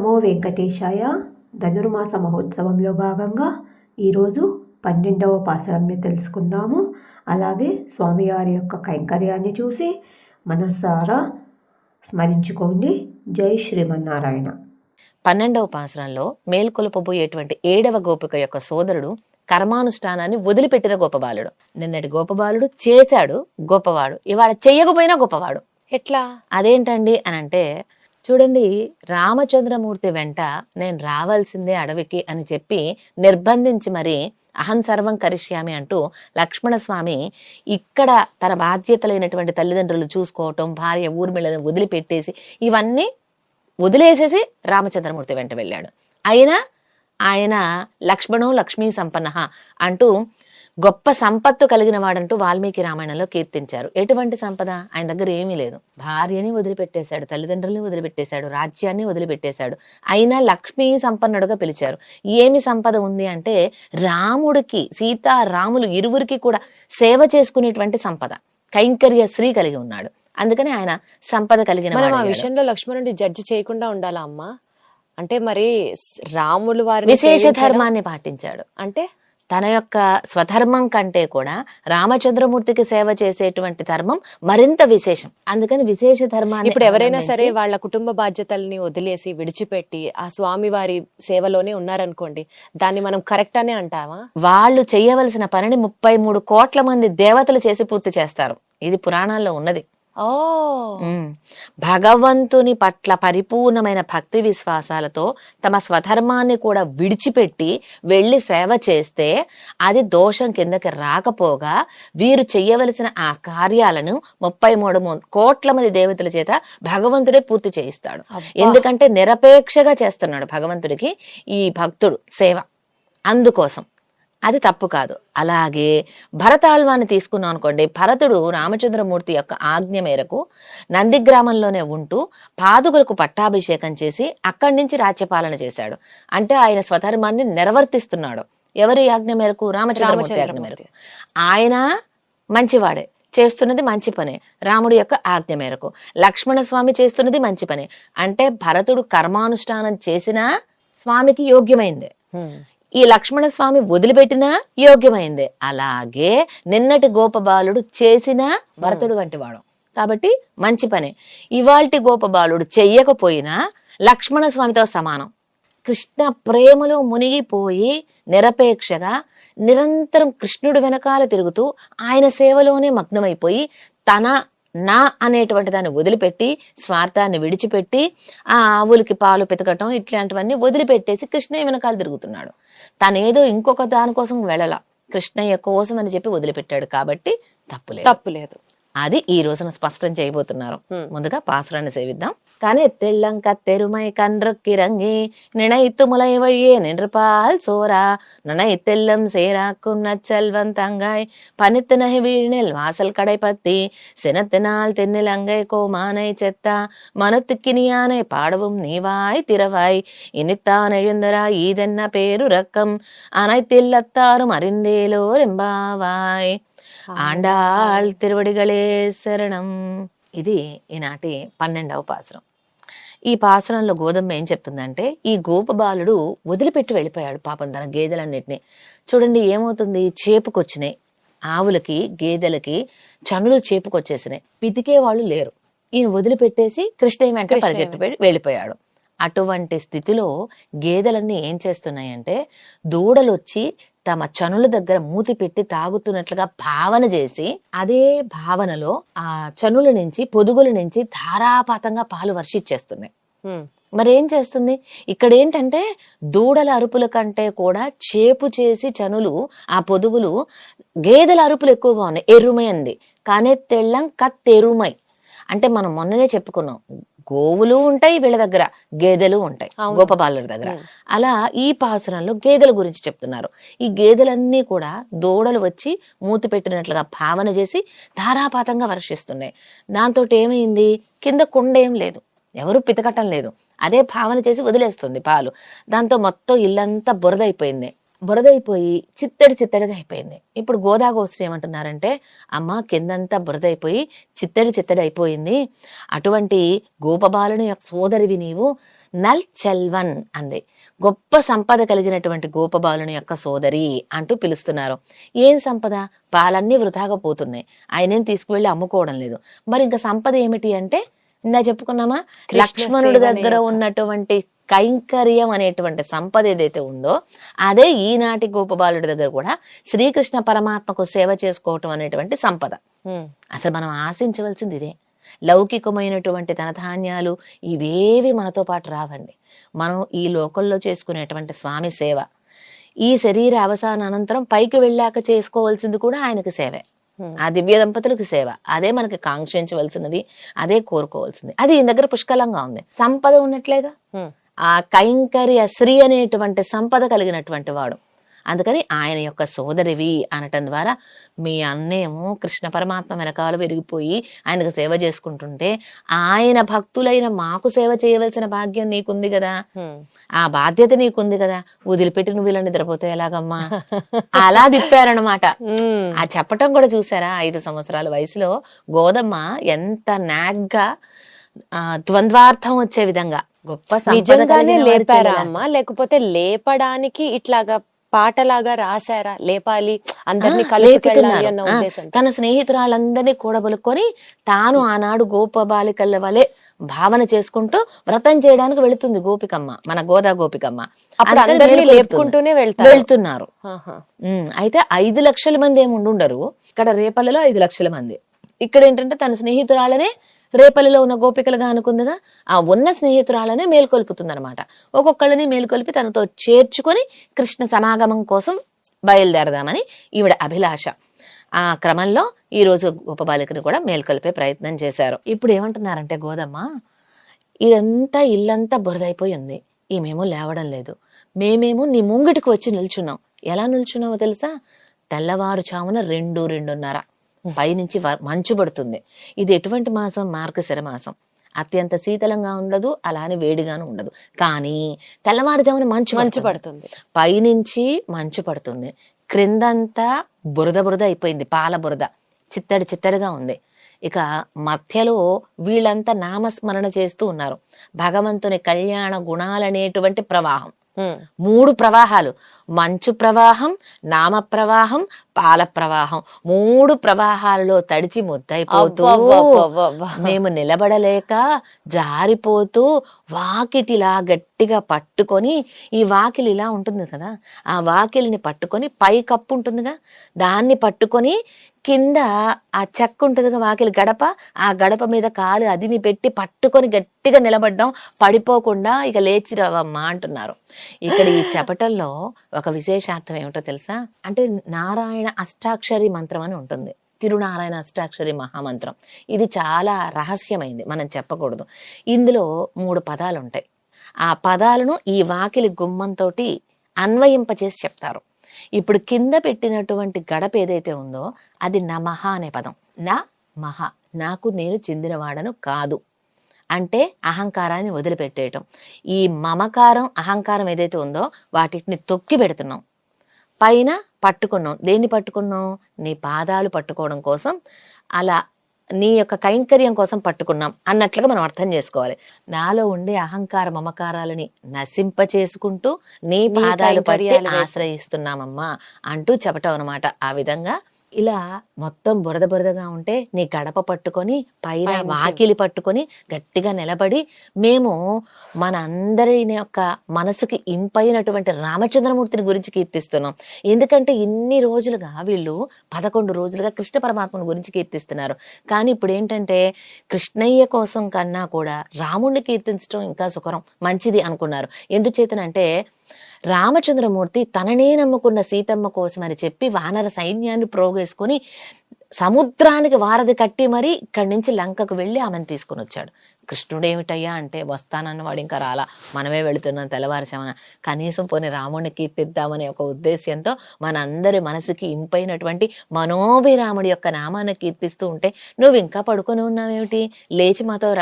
నమో వెంకటేశాయ. ధనుర్మాస మహోత్సవంలో భాగంగా ఈరోజు 12వ పాసురాన్ని తెలుసుకుందాము. అలాగే స్వామివారి యొక్క కైంకర్యాన్ని చూసి మనసారా స్మరించుకోండి. జై శ్రీమన్నారాయణ. 12వ పాసురంలో మేల్కొలుపబోయేటువంటి 7వ గోపిక యొక్క సోదరుడు కర్మానుష్ఠానాన్ని వదిలిపెట్టిన గోపబాలుడు. నిన్నటి గోపబాలుడు చేశాడు గొప్పవాడు, ఇవాళ చెయ్యకపోయినా గొప్పవాడు. ఎట్లా అదేంటండి అని అంటే, చూడండి, రామచంద్రమూర్తి వెంట నేను రావాల్సిందే అడవికి అని చెప్పి నిర్బంధించి మరి అహం సర్వం కరిష్యామి అంటూ లక్ష్మణస్వామి ఇక్కడ తన బాధ్యతలైనటువంటి తల్లిదండ్రులు చూసుకోవటం, భార్య ఊర్మిళను వదిలిపెట్టేసి ఇవన్నీ వదిలేసేసి రామచంద్రమూర్తి వెంట వెళ్ళాడు. అయినా ఆయన లక్ష్మణో లక్ష్మీ సంపన్న అంటూ గొప్ప సంపత్తు కలిగిన వాడంటూ వాల్మీకి రామాయణంలో కీర్తించారు. ఎటువంటి సంపద? ఆయన దగ్గర ఏమీ లేదు. భార్యని వదిలిపెట్టేశాడు, తల్లిదండ్రుల్ని వదిలిపెట్టేశాడు, రాజ్యాన్ని వదిలిపెట్టేశాడు. అయినా లక్ష్మీ సంపన్నుడుగా పిలిచారు. ఏమి సంపద ఉంది అంటే, రాముడికి సీతారాములు ఇరువురికి కూడా సేవ చేసుకునేటువంటి సంపద, కైంకర్య శ్రీ కలిగి ఉన్నాడు. అందుకని ఆయన సంపద కలిగిన మనం ఆ విషయంలో లక్ష్మణుడి జడ్జి చేయకుండా ఉండాలా అమ్మా? అంటే మరి రాములు వారి విశేష ధర్మాన్ని పాటించాడు. అంటే తన యొక్క స్వధర్మం కంటే కూడా రామచంద్రమూర్తికి సేవ చేసేటువంటి ధర్మం మరింత విశేషం. అందుకని విశేష ధర్మాన్ని ఇప్పుడు ఎవరైనా సరే వాళ్ళ కుటుంబ బాధ్యతల్ని వదిలేసి విడిచిపెట్టి ఆ స్వామి వారి సేవలోనే ఉన్నారనుకోండి, దాన్ని మనం కరెక్ట్ అనే అంటావా? వాళ్ళు చేయవలసిన పనిని 33 కోట్ల మంది దేవతలు చేసి పూర్తి చేస్తారు. ఇది పురాణాల్లో ఉన్నది. భగవంతుని పట్ల పరిపూర్ణమైన భక్తి విశ్వాసాలతో తమ స్వధర్మాన్ని కూడా విడిచిపెట్టి వెళ్లి సేవ చేస్తే అది దోషం కిందకి రాకపోగా వీరు చెయ్యవలసిన ఆ కార్యాలను 33 కోట్ల మంది దేవతల చేత భగవంతుడే పూర్తి చేయిస్తాడు. ఎందుకంటే నిరపేక్షగా చేస్తున్నాడు భగవంతుడికి ఈ భక్తుడు సేవ, అందుకోసం అది తప్పు కాదు. అలాగే భరతాళ్వాన్ని తీసుకున్నాం అనుకోండి. భరతుడు రామచంద్రమూర్తి యొక్క ఆజ్ఞ మేరకు నందిగ్రామంలోనే ఉంటూ పాదుకులకు పట్టాభిషేకం చేసి అక్కడి నుంచి రాజ్యపాలన చేశాడు. అంటే ఆయన స్వధర్మాన్ని నిర్వర్తిస్తున్నాడు. ఎవరి ఆజ్ఞ మేరకు? రామచంద్రమూర్తి ఆజ్ఞ మేరకు. ఆయన మంచివాడే, చేస్తున్నది మంచి పనే రాముడి యొక్క ఆజ్ఞ మేరకు. లక్ష్మణస్వామి చేస్తున్నది మంచి పనే. అంటే భరతుడు కర్మానుష్ఠానం చేసినా స్వామికి యోగ్యమైందే, ఈ లక్ష్మణస్వామి వదిలిపెట్టినా యోగ్యమైందే. అలాగే నిన్నటి గోపబాలుడు చేసిన భరతుడు వంటివాడు కాబట్టి మంచి పనే. ఇవాల్టి గోపబాలుడు చెయ్యకపోయినా లక్ష్మణస్వామితో సమానం. కృష్ణ ప్రేమలో మునిగిపోయి నిరపేక్షగా నిరంతరం కృష్ణుడు వెనకాల తిరుగుతూ ఆయన సేవలోనే మగ్నమైపోయి నా అనేటువంటి దాన్ని వదిలిపెట్టి స్వార్థాన్ని విడిచిపెట్టి ఆ ఆవులకి పాలు పితకటం ఇట్లాంటివన్నీ వదిలిపెట్టేసి కృష్ణయ్య వెనకాల తిరుగుతున్నాడు. తనేదో ఇంకొక దానికోసం వెళ్ళలా, కృష్ణయ్య కోసం అని చెప్పి వదిలిపెట్టాడు. కాబట్టి తప్పులేదు. అది ఈ రోజున స్పష్టం చేయబోతున్నారు. ముందుగా పాసురాన్ని సేవిద్దాం. కానీ తెల్లంక తెరుమై కన్రొక్కిరంగి నిனைத்து முலை வழியே நின்று பால் சோரா நனை தெல்லம் சேராக்கும் நச்சல்வன் தங்காய் பனித்து நகை வீழ்நெல் வாசல் கடை பத்தி சினத்தினால் தென்னிலங்கை கோமானை செத்தா மனத்துக்கினியானை பாடவும் நீவாய் திறவாய் இனித்தான் எழுந்தரா ஈதென்ன பேருரக்கம் அனைத்தில்லத்தாரும் அறிந்தேலோ ரெம்பாவாய் ఆండాళ్ తిరువడిగళే శరణం. ఇది ఈనాటి 12వ పాసురం. ఈ పాసురంలో గోదమ్మ ఏం చెప్తుందంటే, ఈ గోపబాలుడు వదిలిపెట్టి వెళ్ళిపోయాడు పాపం తన గేదెలన్నిటినీ. చూడండి ఏమవుతుంది, చేపుకొచ్చినాయి ఆవులకి గేదెలకి, చనులు చేపుకొచ్చేసినాయి, పితికే వాళ్ళు లేరు. ఈయన వదిలిపెట్టేసి కృష్ణయ్య వెంట పరిగెట్టి వెళ్ళిపోయాడు. అటువంటి స్థితిలో గేదెలన్నీ ఏం చేస్తున్నాయంటే, దూడలొచ్చి తమ చనుల దగ్గర మూతి పెట్టి తాగుతున్నట్లుగా భావన చేసి, అదే భావనలో ఆ చనుల నుంచి పొదుగుల నుంచి ధారాపాతంగా పాలు వర్షిచ్చేస్తున్నాయి. మరేం చేస్తుంది ఇక్కడ ఏంటంటే, దూడల అరుపుల కంటే కూడా చేపు చేసి చనులు ఆ పొదుగులు గేదెల అరుపులు ఎక్కువగా ఉన్నాయి. ఎరుమై అంది, కానీ తెల్లం కత్తెరుమై అంటే మనం మొన్ననే చెప్పుకున్నాం, గోవులు ఉంటాయి వీళ్ళ దగ్గర, గేదెలు ఉంటాయి గోపబాలుడి దగ్గర. అలా ఈ పాసురంలో గేదెల గురించి చెప్తున్నారు. ఈ గేదెలన్నీ కూడా దూడలు వచ్చి మూతి పెట్టినట్లుగా భావన చేసి ధారాపాతంగా వర్షిస్తున్నాయి. దాంతో ఏమైంది, కింద కుండ ఏం లేదు, ఎవరు పితకటం లేదు, అదే భావన చేసి వదిలేస్తుంది పాలు. దాంతో మొత్తం ఇల్లంతా బురదైపోయింది. బురదైపోయి చిత్తడిగా అయిపోయింది. ఇప్పుడు గోదాగోశ్రీ ఏమంటున్నారంటే, అమ్మ కిందంతా బురదైపోయి చిత్తడి అయిపోయింది, అటువంటి గోపబాలుని యొక్క సోదరివి నీవు, నల్ చెల్వన్ అంది. గొప్ప సంపద కలిగినటువంటి గోపబాలుని యొక్క సోదరి అంటూ పిలుస్తున్నారు. ఏం సంపద? పాలన్నీ వృధాగా పోతున్నాయి, ఆయనేం తీసుకువెళ్ళి అమ్ముకోవడం లేదు. మరి ఇంకా సంపద ఏమిటి అంటే, ఇందా చెప్పుకున్నామా, లక్ష్మణుడి దగ్గర ఉన్నటువంటి కైంకర్యం అనేటువంటి సంపద ఏదైతే ఉందో అదే ఈనాటి గోపబాలుడి దగ్గర కూడా శ్రీకృష్ణ పరమాత్మకు సేవ చేసుకోవటం అనేటువంటి సంపద. అసలు మనం ఆశించవలసింది ఇదే. లౌకికమైనటువంటి ధనధాన్యాలు ఇవేవి మనతో పాటు రావండి. మనం ఈ లోకంలో చేసుకునేటువంటి స్వామి సేవ, ఈ శరీర అవసాన అనంతరం పైకి వెళ్ళాక చేసుకోవాల్సింది కూడా ఆయనకి సేవే. ఆ దివ్య దంపతులకు సేవ, అదే మనకి కాంక్షించవలసినది, అదే కోరుకోవాల్సింది. అది ఈయన దగ్గర పుష్కలంగా ఉంది. సంపద ఉన్నట్లేగా, ఆ కైంకర్య శ్రీ అనేటువంటి సంపద కలిగినటువంటి వాడు. అందుకని ఆయన యొక్క సోదరివి అనటం ద్వారా మీ అన్నేమో కృష్ణ పరమాత్మ వెనకాల విరిగిపోయి ఆయనకు సేవ చేసుకుంటుంటే, ఆయన భక్తులైన మాకు సేవ చేయవలసిన భాగ్యం నీకుంది కదా, ఆ బాధ్యత నీకుంది కదా, వదిలిపెట్టి నువ్వు ఇలా నిద్రపోతే ఎలాగమ్మా, అలా తిప్పారనమాట. ఆ చెప్పటం కూడా చూసారా, 5 సంవత్సరాల వయసులో గోదమ్మ ఎంత నాగ్గా ద్వంద్వార్థం వచ్చే విధంగా గొప్ప నిజంగానే లేపారా అమ్మా, లేకపోతే లేపడానికి ఇట్లాగా పాటలాగా రాశారా? లేపాలి, అందరినీ కలుపుకెళ్ళాలి అన్న ఉద్దేశం. తన స్నేహితురాళ్ళందరినీ కూడబలుకొని తాను ఆనాడు గోప బాలికల వలె భావన చేసుకుంటూ వ్రతం చేయడానికి వెళుతుంది గోపికమ్మ, మన గోదా గోపికమ్మ. లేపుకుంటూనే వెళ్తున్నారు. అయితే 5 లక్షల మంది ఏమి ఉండరు, ఇక్కడ రేపల్లలో 5 లక్షల మంది. ఇక్కడ ఏంటంటే తన స్నేహితురాళ్ళనే రేపల్లిలో ఉన్న గోపికలుగా అనుకుందిగా, ఆ ఉన్న స్నేహితురాలనే మేల్కొల్పుతుంది అనమాట. ఒక్కొక్కళ్ళని మేల్కొల్పి తనతో చేర్చుకొని కృష్ణ సమాగమం కోసం బయలుదేరదామని ఈవిడ అభిలాష. ఆ క్రమంలో ఈ రోజు గోపబాలికని కూడా మేల్కొల్పే ప్రయత్నం చేశారు. ఇప్పుడు ఏమంటున్నారంటే గోదమ్మ, ఇదంతా ఇల్లంతా బురదైపోయి ఉంది, ఈమెమో లేవడం లేదు, మేమేమో నీ ముంగిటికి వచ్చి నిల్చున్నాం. ఎలా నిల్చున్నావో తెలుసా? తెల్లవారుచామున 2-2:30 పైనుంచి మంచు పడుతుంది. ఇది ఎటువంటి మాసం? మార్గశిర మాసం. అత్యంత శీతలంగా ఉండదు, అలానే వేడిగాను ఉండదు. కానీ తెల్లవారుజామున మంచు పడుతుంది, పైనుంచి మంచు పడుతుంది, క్రిందంతా బురద అయిపోయింది, పాల బురద, చిత్తడిగా ఉంది. ఇక మధ్యలో వీళ్ళంతా నామస్మరణ చేస్తూ ఉన్నారు. భగవంతుని కళ్యాణ గుణాలనేటువంటి ప్రవాహం, 3 ప్రవాహాలు, మంచు ప్రవాహం, నామ ప్రవాహం, పాల ప్రవాహం, 3 ప్రవాహాలలో తడిచి ముద్దైపోతూ మేము నిలబడలేక జారిపోతూ వాకిటిలా గట్టిగా పట్టుకొని, ఈ వాకిలి ఇలా ఉంటుంది కదా, ఆ వాకిలిని పట్టుకొని, పై కప్పు ఉంటుందిగా దాన్ని పట్టుకొని, కింద ఆ చెక్క ఉంటుందిగా వాకిలి గడప, ఆ గడప మీద కాలు అదిమి పెట్టి పట్టుకొని గట్టిగా నిలబడ్డాం, పడిపోకుండా ఇక లేచి రావమ్మా అంటున్నారు. ఇక్కడ ఈ చెప్పటంలో ఒక విశేషార్థం ఏమిటో తెలుసా? అంటే నారాయణ అష్టాక్షరి మంత్రం అని ఉంటుంది, తిరునారాయణ అష్టాక్షరి మహామంత్రం. ఇది చాలా రహస్యమైంది, మనం చెప్పకూడదు. ఇందులో 3 పదాలు ఉంటాయి. ఆ పదాలను ఈ వాకిలి గుమ్మంతో అన్వయింపచేసి చెప్తారు. ఇప్పుడు కింద పెట్టినటువంటి గడప ఏదైతే ఉందో అది నమః అనే పదం. నా మహ, నాకు నేను చెందినవాడను కాదు అంటే అహంకారాన్ని వదిలిపెట్టేయటం. ఈ మమకారం అహంకారం ఏదైతే ఉందో వాటిని తొక్కి పెడుతున్నాం, పైన పట్టుకున్నాం. దేన్ని పట్టుకున్నాం? నీ పాదాలు పట్టుకోవడం కోసం, అలా నీ యొక్క కైంకర్యం కోసం పట్టుకున్నాం అన్నట్లుగా మనం అర్థం చేసుకోవాలి. నాలో ఉండే అహంకార మమకారాలని నశింప చేసుకుంటూ నీ పాదాలు పడి ఆశ్రయిస్తున్నామమ్మా అంటూ చెప్పటం అనమాట. ఆ విధంగా ఇలా మొత్తం బురదగా ఉంటే నీ గడప పట్టుకొని, పైన వాకిలి పట్టుకొని గట్టిగా నిలబడి, మేము మన అందరి యొక్క మనసుకి ఇంపైనటువంటి రామచంద్రమూర్తిని గురించి కీర్తిస్తున్నాం. ఎందుకంటే ఇన్ని రోజులుగా వీళ్ళు 11 రోజులుగా కృష్ణ పరమాత్మను గురించి కీర్తిస్తున్నారు. కానీ ఇప్పుడు ఏంటంటే కృష్ణయ్య కోసం కన్నా కూడా రాముణ్ణి కీర్తించడం ఇంకా సుకరం, మంచిది అనుకున్నారు. ఎందుచేతనంటే రామచంద్రమూర్తి తననే నమ్ముకున్న సీతమ్మ కోసం అని చెప్పి వానర సైన్యాన్ని ప్రోగేసుకొని సముద్రానికి వారధి కట్టి మరీ ఇక్కడి నుంచి లంకకు వెళ్ళి ఆమెను తీసుకుని వచ్చాడు. కృష్ణుడు ఏమిటయ్యా అంటే, వస్తానన్నవాడు ఇంకా రాలా, మనమే వెళుతున్నాం తెల్లవారుజామున, కనీసం పోనీ రాముడిని కీర్తిద్దామనే ఒక ఉద్దేశ్యంతో మనందరి మనసుకి ఇంపైనటువంటి మనోభిరాముడి యొక్క నామాన్ని కీర్తిస్తూ ఉంటే నువ్వు ఇంకా పడుకొని ఉన్నావేమిటి, లేచి మాతో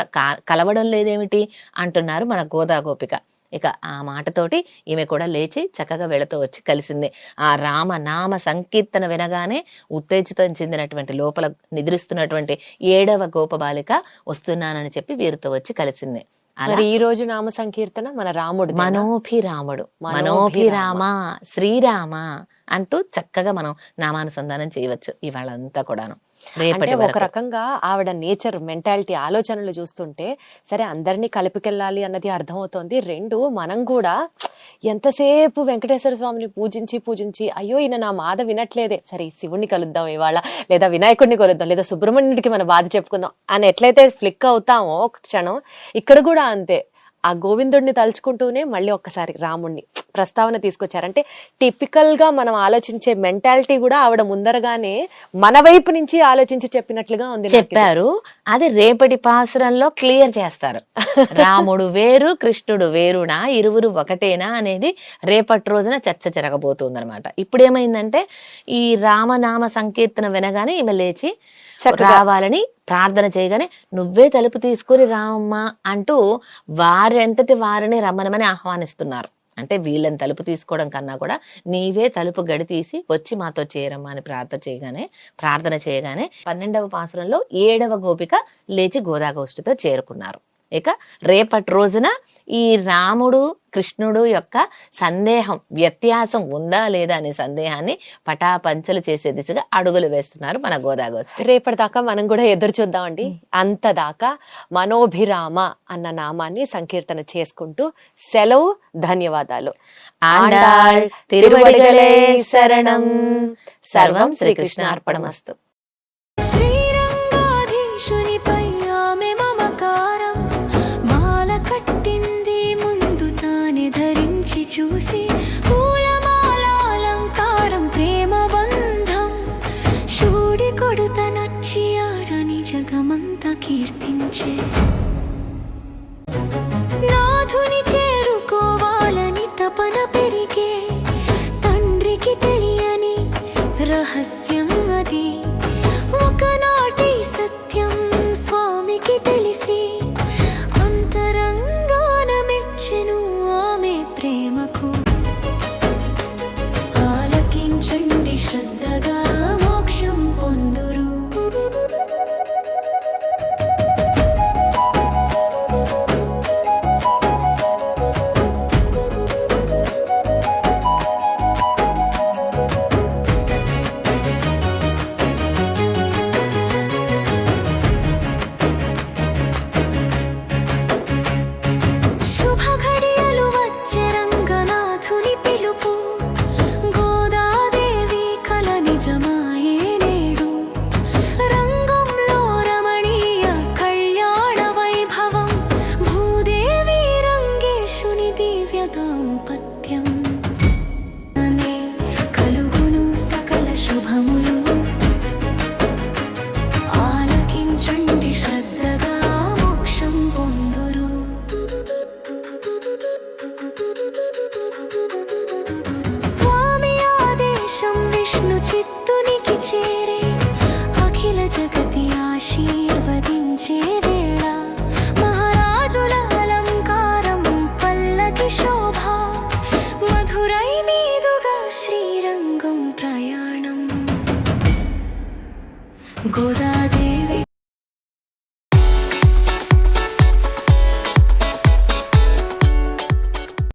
కలవడం లేదేమిటి అంటున్నారు మన గోదా గోపిక. ఇక ఆ మాటతోటి ఈమె కూడా లేచి చక్కగా వెళుతూ వచ్చి కలిసింది. ఆ రామ నామ సంకీర్తన వినగానే ఉత్తేజితం చెందినటువంటి లోపల నిద్రిస్తున్నటువంటి 7వ గోపబాలిక వస్తున్నానని చెప్పి వీరితో వచ్చి కలిసింది. అలా మరి ఈ రోజు నామ సంకీర్తన మన రాముడు మనోభిరాముడు, మనోభిరామ శ్రీరామ అంటూ చక్కగా మనం నామానుసంధానం చేయవచ్చు ఇవాళంతా కూడాను. అంటే ఒక రకంగా ఆవిడ నేచర్, మెంటాలిటీ, ఆలోచనలు చూస్తుంటే సరే అందరినీ కలిపికెళ్ళాలి అన్నది అర్థమవుతోంది. రెండు, మనం కూడా ఎంతసేపు వెంకటేశ్వర స్వామిని పూజించి అయ్యో ఈయన నా బాధ వినట్లేదే, సరే శివుణ్ణి కలుద్దాం ఇవాళ, లేదా వినాయకుడిని కలుద్దాం, లేదా సుబ్రహ్మణ్యుడికి మన బాధ చెప్పుకుందాం అని ఎట్లయితే ఫ్లిక్ అవుతామో ఒక క్షణం, ఇక్కడ కూడా అంతే. ఆ గోవిందుడిని తలుచుకుంటూనే మళ్ళీ ఒక్కసారి రాముణ్ణి ప్రస్తావన తీసుకొచ్చారంటే టిపికల్ గా మనం ఆలోచించే మెంటాలిటీ కూడా ఆవిడ ముందరగానే మన వైపు నుంచి ఆలోచించి చెప్పినట్లుగా ఉంది. చెప్పారు, అది రేపటి పాసురంలో క్లియర్ చేస్తారు. రాముడు వేరు కృష్ణుడు వేరునా, ఇరువురు ఒకటేనా అనేది రేపటి రోజున చర్చ జరగబోతుంది అనమాట. ఇప్పుడు ఏమైందంటే ఈ రామనామ సంకీర్తన వినగానే ఈమె లేచి రావాలని ప్రార్థన చేయగానే నువ్వే తలుపు తీసుకుని రామ్మా అంటూ వారంతటి వారిని రమ్మనమని ఆహ్వానిస్తున్నారు. అంటే వీళ్ళని తలుపు తీసుకోవడం కన్నా కూడా నీవే తలుపు గడి తీసి వచ్చి మాతో చేరమ్మా అని ప్రార్థన చేయగానే 12వ పాసురంలో 7వ గోపిక లేచి గోదాగోష్ఠితో చేరుకున్నారు. ఇక రేపటి రోజున ఈ రాముడు కృష్ణుడు యొక్క సందేహం, వ్యత్యాసం ఉందా లేదా అనే సందేహాన్ని పటాపంచలు చేసే దిశగా అడుగులు వేస్తున్నారు మన గోదాగోష్ఠి. రేపటిదాకా మనం కూడా ఎదురు చూద్దామండి. అంతదాకా మనోభిరామ అన్న నామాన్ని సంకీర్తన చేసుకుంటూ సెలవు. ధన్యవాదాలు. ఆండాళ్ తిరువడిగలే శరణం. సర్వం శ్రీకృష్ణార్పణమస్తు. చూసి పూలమాలంకారం ప్రేమ బంధం షూడి కొడుత నచ్చి ఆడని జగమంతా కీర్తించే నాథుని చేరుకోవాలని తపన పెరిగే తండ్రికి తెలియని రహస్యం అది. ఒకనాటి సత్యం స్వామికి తెలిసి అంతరంగాన మెచ్చెను ఆమె ప్రేమకు. ఆలకించండి శ్రద్ధగా మోక్షం పొందురు. చిత్తునికి చేరే అఖిల జగతి ఆశీర్వదించే